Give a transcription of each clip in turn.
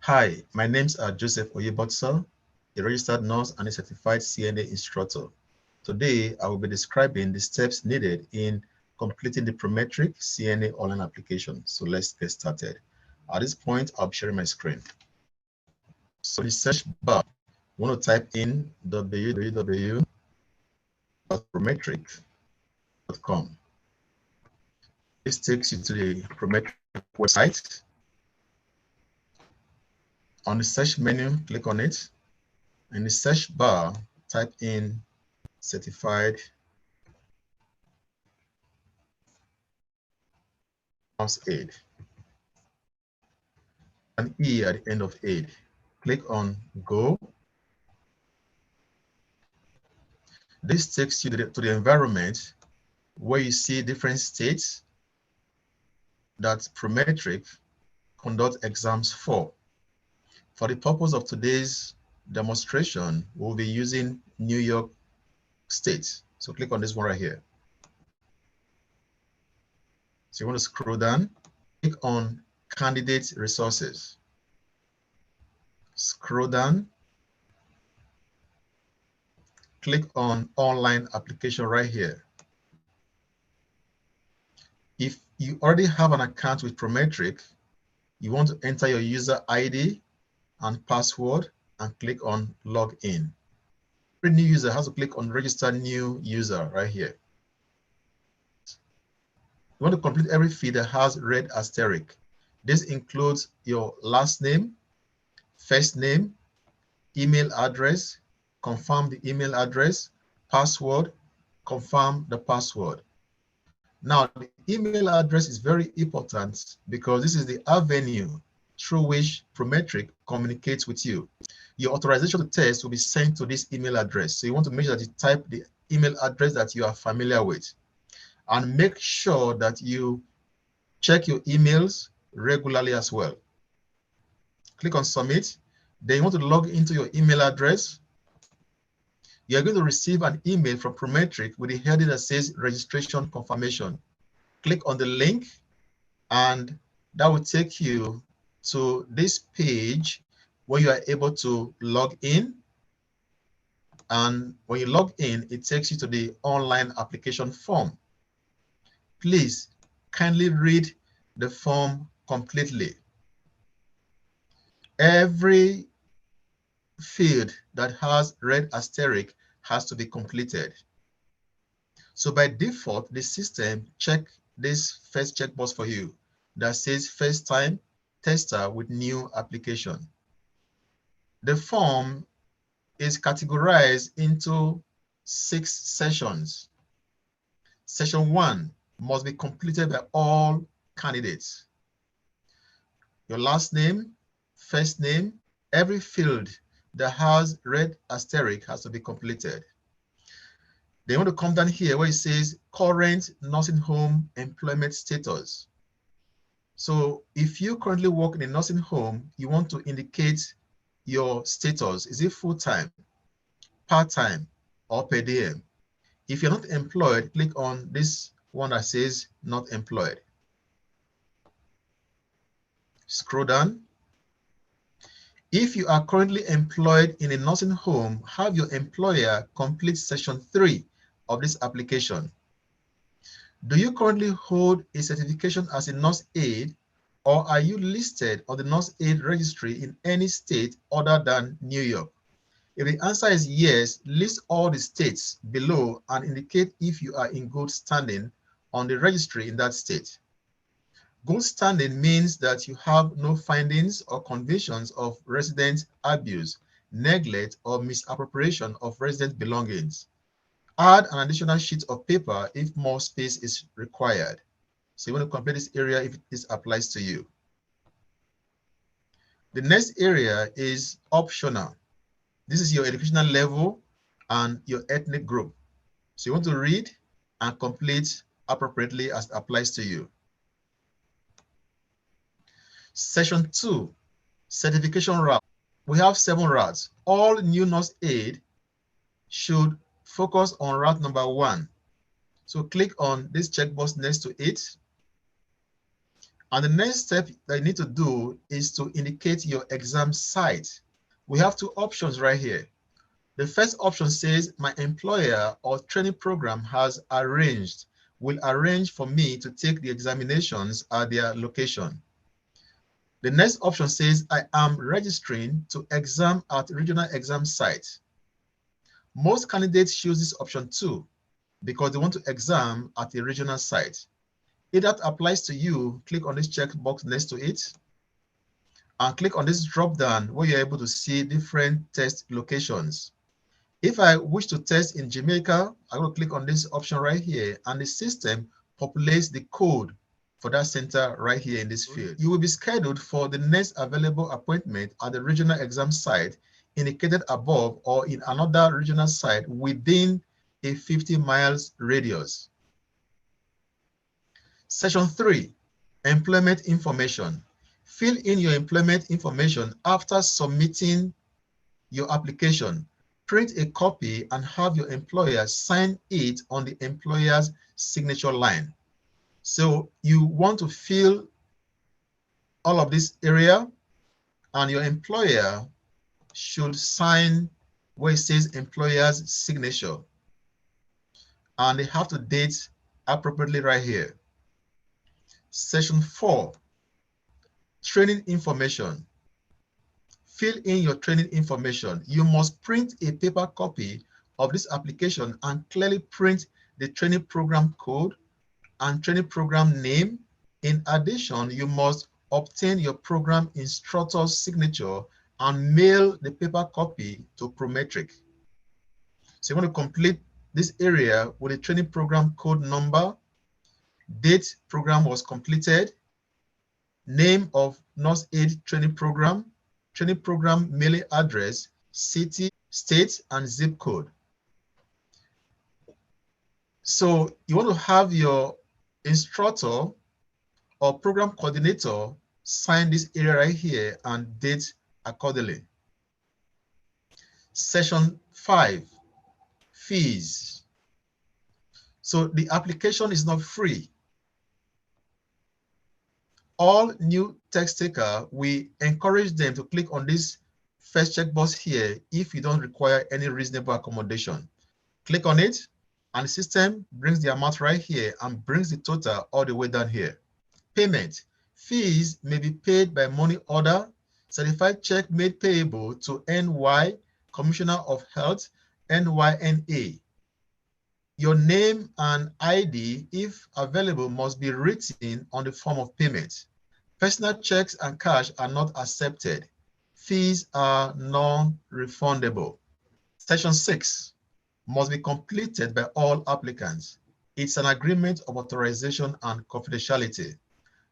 Hi, my name's Joseph Oyebotso, a registered nurse and a certified CNA instructor. Today, I will be describing the steps needed in completing the Prometric CNA online application. So let's get started. At this point, I'll be sharing my screen. So in the search bar, you want to type in www.prometric.com. This takes you to the Prometric website. On the search menu, click on it. In the search bar, type in certified nurse aide, an E at the end of aide. Click on go. This takes you to the environment where you see different states that Prometric conduct exams for. For the purpose of today's demonstration, we'll be using New York State. So click on this one right here. So you want to scroll down, click on candidate resources. Scroll down, click on online application right here. If you already have an account with Prometric, you want to enter your user ID and password and click on login. Every new user has to click on register new user right here. You want to complete every field that has red asterisk. This includes your last name, first name, email address, confirm the email address, password, confirm the password. Now, the email address is very important because this is the avenue through which Prometric communicates with you. Your authorization to test will be sent to this email address. So you want to make sure that you type the email address that you are familiar with. And make sure that you check your emails regularly as well. Click on submit. Then you want to log into your email address. You're going to receive an email from Prometric with a heading that says registration confirmation. Click on the link and that will take you to this page where you are able to log in. And when you log in, it takes you to the online application form. Please kindly read the form completely. Every field that has red asterisk has to be completed. So by default, the system check this first checkbox for you that says first time tester with new application. The form is categorized into 6 sessions. Session 1 must be completed by all candidates. Your last name, first name, every field that has red asterisk has to be completed. They want to come down here where it says current nursing home employment status. So if you currently work in a nursing home, you want to indicate your status. Is it full-time, part-time, or per diem? If you're not employed, click on this one that says not employed. Scroll down. If you are currently employed in a nursing home, have your employer complete section 3 of this application. Do you currently hold a certification as a nurse aide, or are you listed on the nurse aide registry in any state other than New York? If the answer is yes, list all the states below and indicate if you are in good standing on the registry in that state. Good standing means that you have no findings or convictions of resident abuse, neglect, or misappropriation of resident belongings. Add an additional sheet of paper if more space is required. So you want to complete this area if this applies to you. The next area is optional. This is your educational level and your ethnic group. So you want to read and complete appropriately as it applies to you. Section 2, certification route. We have 7 routes. All new nurse aide should focus on route number 1. So click on this checkbox next to it And the next step that you need to do is to indicate your exam site. We have two options right here. The first option says my employer or training program will arrange for me to take the examinations at their location. The next option says I am registering to exam at regional exam site. Most candidates choose this option too because they want to exam at a regional site. If that applies to you, click on this checkbox next to it and click on this drop down where you're able to see different test locations. If I wish to test in Jamaica, I will click on this option right here and the system populates the code for that center right here in this field. You will be scheduled for the next available appointment at the regional exam site indicated above or in another regional site within a 50 miles radius. Section 3, employment information. Fill in your employment information after submitting your application. Print a copy and have your employer sign it on the employer's signature line. So you want to fill all of this area and your employer should sign where it says employer's signature. And they have to date appropriately right here. Section 4, training information. Fill in your training information. You must print a paper copy of this application and clearly print the training program code and training program name. In addition, you must obtain your program instructor's signature and mail the paper copy to Prometric. So you want to complete this area with a training program code number, date program was completed, name of Nurse Aide training program mailing address, city, state, and zip code. So you want to have your instructor or program coordinator sign this area right here and date accordingly. Section 5, fees. So the application is not free. All new test taker, we encourage them to click on this first checkbox here if you don't require any reasonable accommodation. Click on it and the system brings the amount right here and brings the total all the way down here. Payment. Fees may be paid by money order, certified check made payable to NY, Commissioner of Health, NYNA. Your name and ID, if available, must be written on the form of payment. Personal checks and cash are not accepted. Fees are non-refundable. Section 6 must be completed by all applicants. It's an agreement of authorization and confidentiality.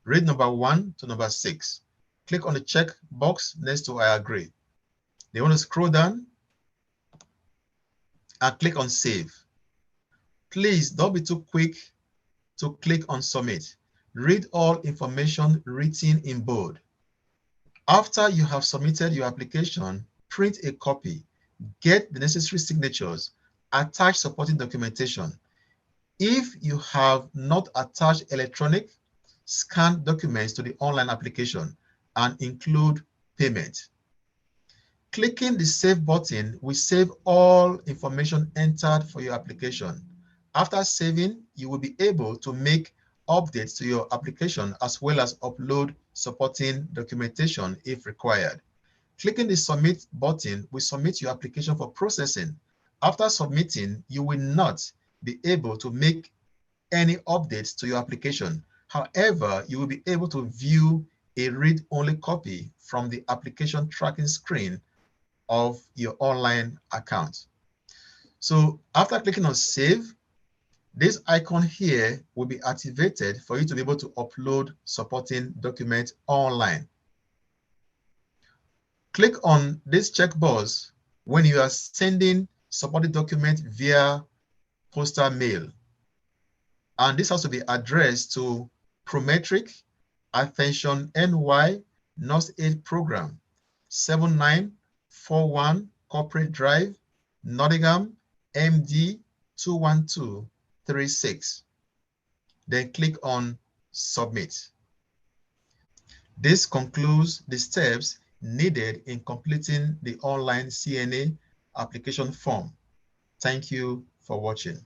Read number 1 to number 6. Click on the check box next to I agree. They want to scroll down and click on save. Please don't be too quick to click on submit. Read all information written in bold. After you have submitted your application, print a copy, get the necessary signatures, attach supporting documentation. If you have not attached electronic, scan documents to the online application and include payment. Clicking the save button will save all information entered for your application. After saving, you will be able to make updates to your application as well as upload supporting documentation if required. Clicking the submit button will submit your application for processing. After submitting, you will not be able to make any updates to your application. However, you will be able to view a read-only copy from the application tracking screen of your online account. So after clicking on save, this icon here will be activated for you to be able to upload supporting documents online. Click on this checkbox when you are sending supporting documents via postal mail. And this has to be addressed to Prometric, Attention NY, Nurse Aide Program, 7941 Corporate Drive, Nottingham, MD 21236. Then click on Submit. This concludes the steps needed in completing the online CNA application form. Thank you for watching.